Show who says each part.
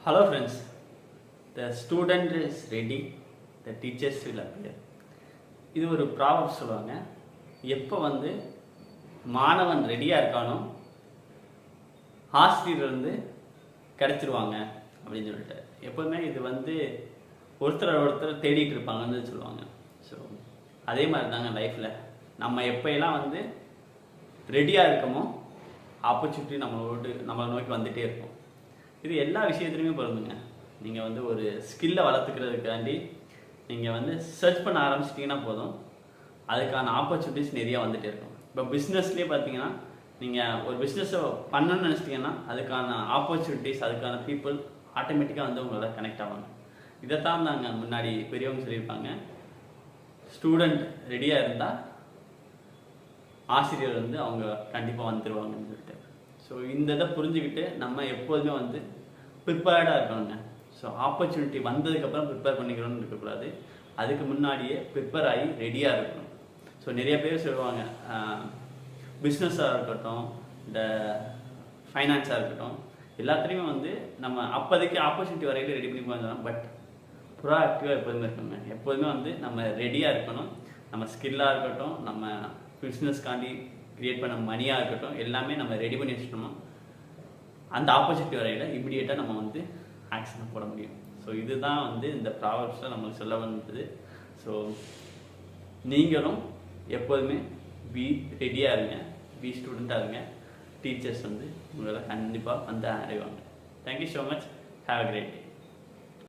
Speaker 1: Hello friends, the student is ready, the teachers will appear. இது ஒரு problem சொல்லுவாங்க. எப்போ வந்து மாணவன் ரெடியாக இருக்கானோ ஆசிரியர் வந்து கிடச்சிருவாங்க அப்படின்னு சொல்லிட்டு எப்போவுமே இது வந்து ஒருத்தர் தேடிட்டு இருப்பாங்கன்னு சொல்லுவாங்க. ஸோ அதே மாதிரி தாங்க லைஃப்பில் நம்ம எப்போயெல்லாம் வந்து ரெடியாக இருக்கமோ ஆப்பர்ச்சுனிட்டி நம்மளை நோக்கி வந்துகிட்டே இருக்கும். இது எல்லா விஷயத்துலையுமே பொருந்துங்க. நீங்கள் வந்து ஒரு ஸ்கில்லை வளர்த்துக்கிறதுக்காண்டி நீங்கள் வந்து சர்ச் பண்ண ஆரம்பிச்சிட்டிங்கன்னா போதும், அதுக்கான ஆப்பர்ச்சுனிட்டிஸ் நிறையா வந்துகிட்டே இருக்கும். இப்போ பிஸ்னஸ்லேயே பார்த்தீங்கன்னா நீங்கள் ஒரு பிஸ்னஸை பண்ணணும்னு நினச்சிட்டிங்கன்னா அதுக்கான ஆப்பர்ச்சுனிட்டிஸ், அதுக்கான பீப்புள் ஆட்டோமேட்டிக்காக வந்து உங்களோட கனெக்ட் ஆவாங்க. இதைத்தான் நாங்கள் முன்னாடி பெரியவங்க சொல்லியிருப்பாங்க, ஸ்டூடெண்ட் ரெடியாக இருந்தால் ஆசிரியர் வந்து அவங்க கண்டிப்பாக வந்துடுவாங்கன்னு சொல்லிட்டு. ஸோ இந்த இதை புரிஞ்சுக்கிட்டு நம்ம எப்போதுமே வந்து ப்ரிப்பேர்டாக இருக்கணுங்க. ஸோ ஆப்பர்ச்சுனிட்டி வந்ததுக்கப்புறம் ப்ரிப்பேர் பண்ணிக்கிறோன்னு இருக்கக்கூடாது, அதுக்கு முன்னாடியே ப்ரிப்பேர் ஆகி ரெடியாக இருக்கணும். ஸோ நிறைய பேர் சொல்லுவாங்க, பிஸ்னஸாக இருக்கட்டும், இந்த ஃபைனான்ஸாக இருக்கட்டும், எல்லாத்துலேயுமே வந்து நம்ம அப்போதைக்கு ஆப்பர்ச்சுனிட்டி வரைக்கும் ரெடி பண்ணி போகிறோம். பட் ப்ரோஆக்டிவாக எப்போதுமே இருக்கணுங்க. எப்போதுமே வந்து நம்ம ரெடியாக இருக்கணும். நம்ம ஸ்கில்லாக இருக்கட்டும், நம்ம பிஸ்னஸ்காண்டி க்ரியேட் பண்ண மணியாக இருக்கட்டும், எல்லாமே நம்ம ரெடி பண்ணி வச்சுட்டோம்னா அந்த ஆப்பர்ச்சுனிட்டி வரையில் இமிடியேட்டாக நம்ம வந்து ஆக்ஷனை போட முடியும். ஸோ இதுதான் வந்து இந்த ப்ராப்ளம்ஸில் நம்மளுக்கு சொல்ல வந்தது. ஸோ நீங்களும் எப்போதுமே ரெடியாக இருங்க, ஸ்டூடெண்ட்டாக இருங்க. டீச்சர்ஸ் வந்து உங்களை கண்டிப்பாக வந்து அடைவாங்க. Thank you so much. Have a great day.